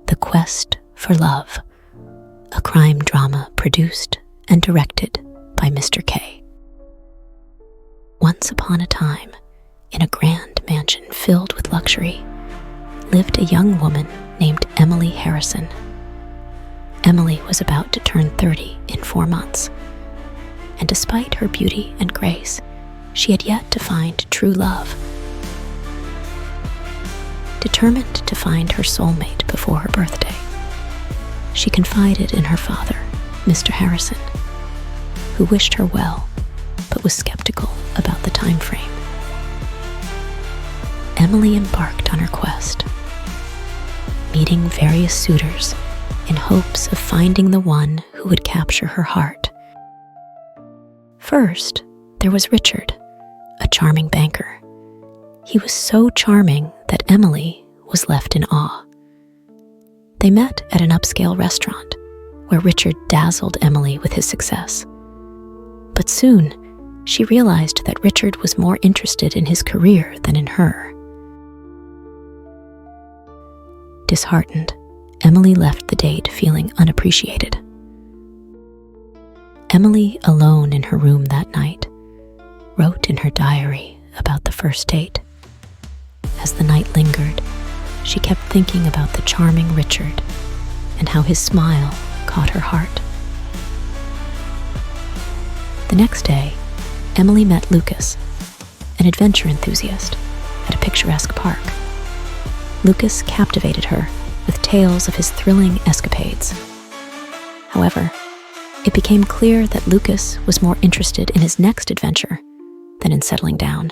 The Quest for Love, a crime drama produced and directed by Mr. K. Once upon a time, in a grand mansion filled with luxury, lived a young woman named Emily Harrison. Emily was about to turn 30 in 4 months, and despite her beauty and grace, she had yet to find true love. Determined to find her soulmate before her birthday, she confided in her father, Mr. Harrison, who wished her well, but was skeptical about the time frame. Emily embarked on her quest, meeting various suitors in hopes of finding the one who would capture her heart. First, there was Richard, a charming banker. He was so charming that Emily was left in awe. They met at an upscale restaurant where Richard dazzled Emily with his success. But soon, she realized that Richard was more interested in his career than in her. Disheartened, Emily left the date feeling unappreciated. Emily, alone in her room that night, wrote in her diary about the first date. As the night lingered, she kept thinking about the charming Richard and how his smile caught her heart. The next day, Emily met Lucas, an adventure enthusiast, at a picturesque park. Lucas captivated her with tales of his thrilling escapades. However, it became clear that Lucas was more interested in his next adventure than in settling down.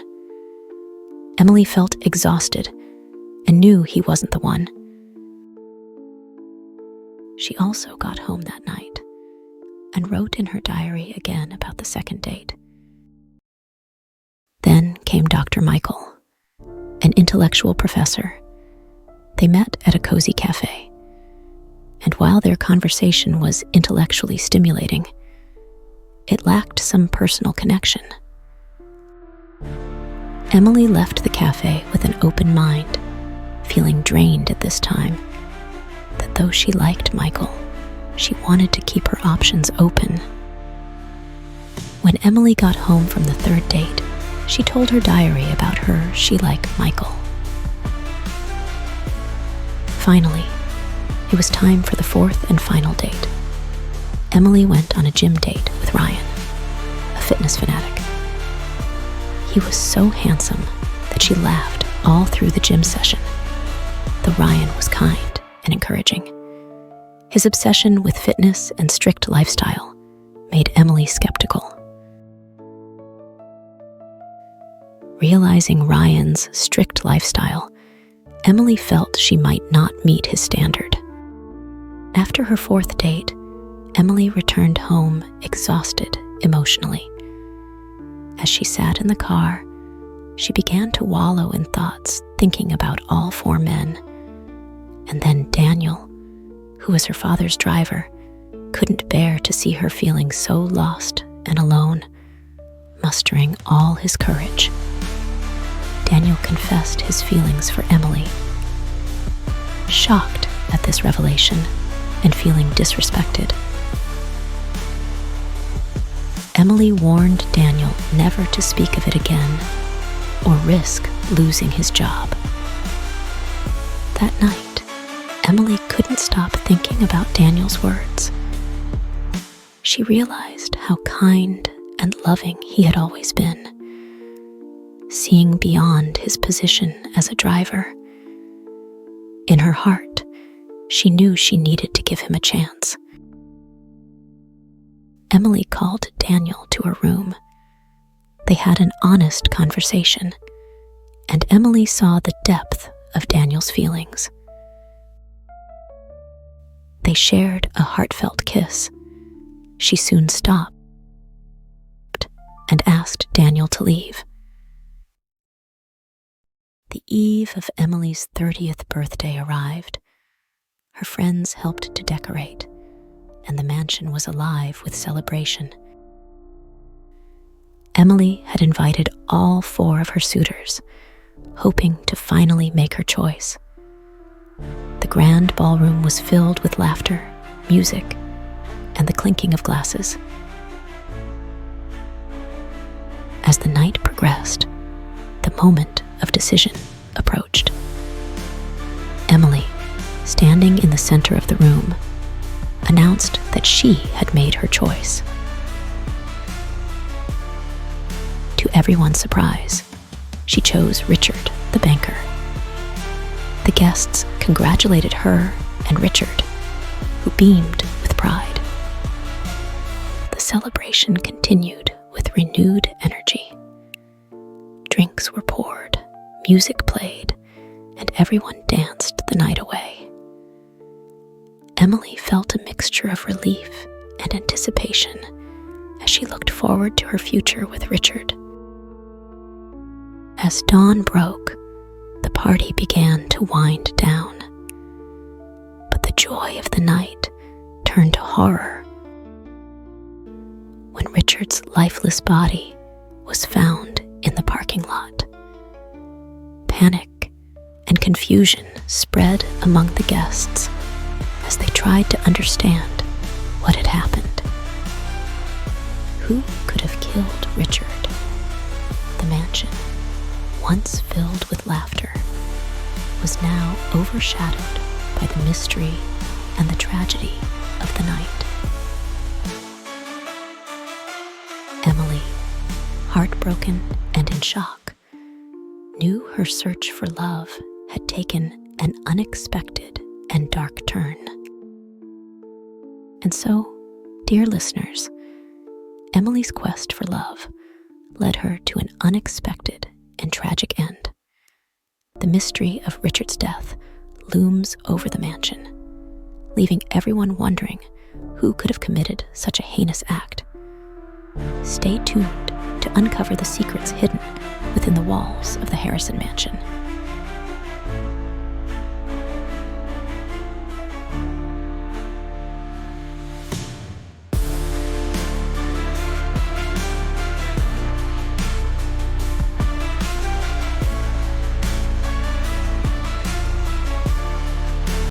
Emily felt exhausted and knew he wasn't the one. She also got home that night and wrote in her diary again about the second date. Then came Dr. Michael, an intellectual professor. They met at a cozy cafe, and while their conversation was intellectually stimulating, it lacked some personal connection. Emily left the cafe with an open mind, feeling drained at this time, that though she liked Michael, she wanted to keep her options open. When Emily got home from the third date, she told her diary about her she liked Michael. Finally, it was time for the fourth and final date. Emily went on a gym date with Ryan, a fitness fanatic. He was so handsome that she laughed all through the gym session, though Ryan was kind and encouraging. His obsession with fitness and strict lifestyle made Emily skeptical. Realizing Ryan's strict lifestyle, Emily felt she might not meet his standard. After her fourth date, Emily returned home exhausted emotionally. As she sat in the car, she began to wallow in thoughts, thinking about all 4 men. And then Daniel, who was her father's driver, couldn't bear to see her feeling so lost and alone. Mustering all his courage, Daniel confessed his feelings for Emily. Shocked at this revelation and feeling disrespected, Emily warned Daniel never to speak of it again or risk losing his job. That night, Emily couldn't stop thinking about Daniel's words. She realized how kind and loving he had always been, seeing beyond his position as a driver. In her heart, she knew she needed to give him a chance. Emily called Daniel to her room. They had an honest conversation, and Emily saw the depth of Daniel's feelings. They shared a heartfelt kiss. She soon stopped and asked Daniel to leave. The eve of Emily's 30th birthday arrived. Her friends helped to decorate, and the mansion was alive with celebration. Emily had invited all 4 of her suitors, hoping to finally make her choice. The grand ballroom was filled with laughter, music, and the clinking of glasses. As the night progressed, the moment of decision approached. Emily, standing in the center of the room, announced that she had made her choice. To everyone's surprise, she chose Richard, the banker. The guests congratulated her and Richard, who beamed with pride. The celebration continued with renewed energy. Drinks were poured, music played, and everyone danced the night away. Emily felt a mixture of relief and anticipation as she looked forward to her future with Richard. As dawn broke, the party began to wind down. But the joy of the night turned to horror when Richard's lifeless body was found in the parking lot. Panic and confusion spread among the guests as they tried to understand what had happened. Who could have killed Richard? The mansion, once filled with laughter, was now overshadowed by the mystery and the tragedy of the night. Emily, heartbroken and in shock, knew her search for love had taken an unexpected and dark turn. And so, dear listeners, Emily's quest for love led her to an unexpected and tragic end. The mystery of Richard's death looms over the mansion, leaving everyone wondering who could have committed such a heinous act. Stay tuned to uncover the secrets hidden within the walls of the Harrison Mansion.